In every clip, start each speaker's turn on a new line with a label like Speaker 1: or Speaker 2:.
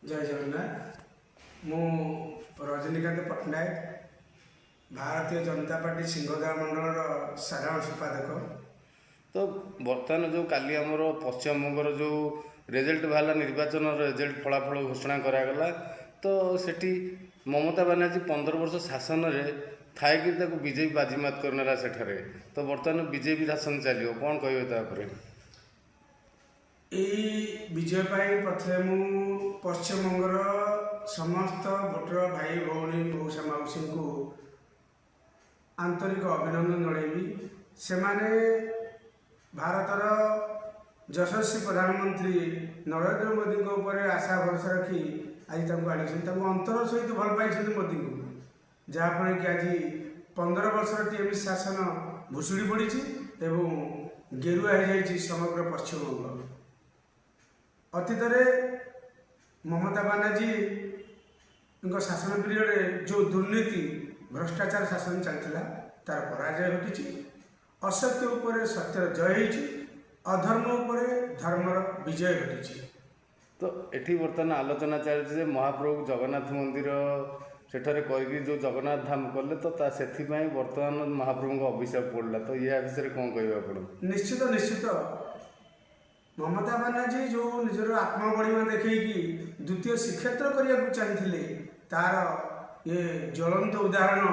Speaker 1: जय जगन्नाथ। मु रजनीकांत पट्टनायक भारतीय जनता पार्टी सिंहगाँ मंडल साधारण संपादक।
Speaker 2: तो बर्तमान जो काली आमर पश्चिमबंगर जो रेजल्ट बाहर निर्वाचन रेजल्ट फलाफल घोषणा करागला तो सेठी ममता बानार्जी 15 वर्ष शासन में थाए कि बीजेपी बाजीमात करनेला सेठारे तो बर्तमान बीजेपी शासन चलो कौन कहे
Speaker 1: विजय पाई प्रथम मु पश्चिमबंगर समस्त भोटर भाई भौणी मौसा मौसी को आंतरिक अभिनंदन जनइबी। से भारतर यशस्वी प्रधानमंत्री नरेंद्र मोदी ऊपर आशा भरोसा रखी आज अंतर सहित भल पाई मोदी को जहाँफल कि आज 15 वर्ष टीएमसी शासन भुशुड़ी पड़ी एवं गेरुआ हो जाए समग्र पश्चिमबंग। अतीत ममता बानार्जी शासन पीरियड जो दुर्नीति भ्रष्टाचार शासन चलता तार पराजय घटी असत्य उपर सत्यर जय होती अधर्म उपर धर्मर विजय घटी।
Speaker 2: तो एठी बर्तमान आलोचना चलती महाप्रभु जगन्नाथ मंदिर सेठारे करके जो जगन्नाथ धाम कले तो बर्तमान महाप्रभु को अभिशाप पड़ा तो यह विषय कौन कह आप?
Speaker 1: निश्चित निश्चित ममता बानार्जी जो निजर आत्मबड़िमा देखी द्वितीय श्रीक्षेत्र करने को चाहते तार ये ज्वलंत उदाहरण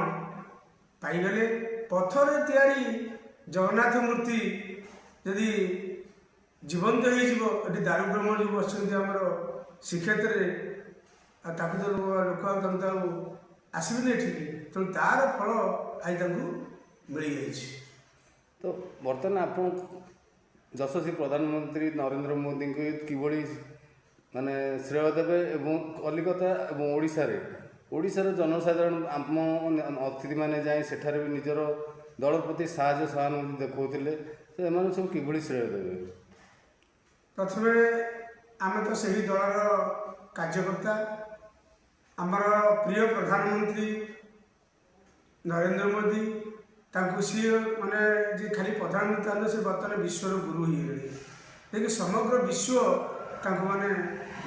Speaker 1: पाईगले। पथर तैयारी जगन्नाथ मूर्ति जदि जीवंत हो दारू ब्रह्म जो बस श्रीक्षेत्र तो लोक आसबे तेणु तार फल आज मिल जाए।
Speaker 2: तो बर्तमान आप यशस्वी प्रधानमंत्री नरेंद्र मोदी को किभली माने श्रेय देवे एवं कलिकता एवं ओडिशार जनसाधारण आम अतिथि मैंने जाए सेठारे भी निजर दल प्रति साहय सहानुभूति देखते तो एम सब किभली श्रेय देवे?
Speaker 1: प्रथम आम तो सही दलर कार्यकर्ता आमर प्रिय प्रधानमंत्री नरेंद्र मोदी सी माने जी खाली प्रधानमंत्री से बर्तमान विश्वर गुरु ही लेकिन समग्र विश्व माने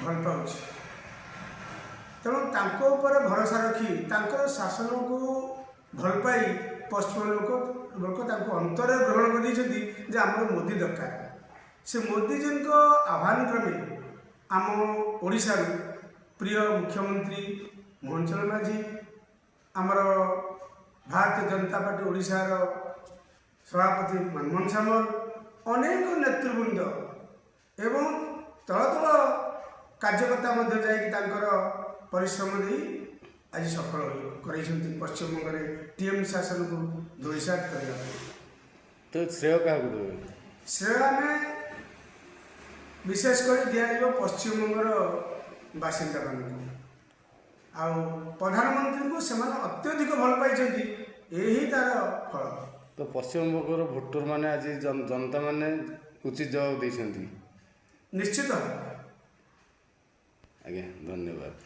Speaker 1: भल पाँच तेणु भरोसा रखी शासन को भल पाई पश्चिम लोक अंतर ग्रहण कर आमर मोदी दरकार। से मोदी जी आह्वान क्रमे आम ओडिशा प्रिय मुख्यमंत्री मोहन चरण माझी आमर भारतीय जनता पार्टी ओडिशार सभापति मनमोहन सामल अनेक नेतृवृंद एवं तल तल कार्यकर्ता जाकर परिश्रम दे आज सफल कर पश्चिमबंग में टीएमसी शासन को धूलिसात करने।
Speaker 2: तो श्रेय क्या देवे?
Speaker 1: श्रेय आम विशेषकर दिया पश्चिमबंगर बासिंदा मान आ प्रधानमंत्री को से अत्यधिक भल पाई यही तार फल।
Speaker 2: तो पश्चिमबंगर भोटर माने आज जनता माने उचित जवाब देते?
Speaker 1: निश्चित।
Speaker 2: आज्ञा धन्यवाद।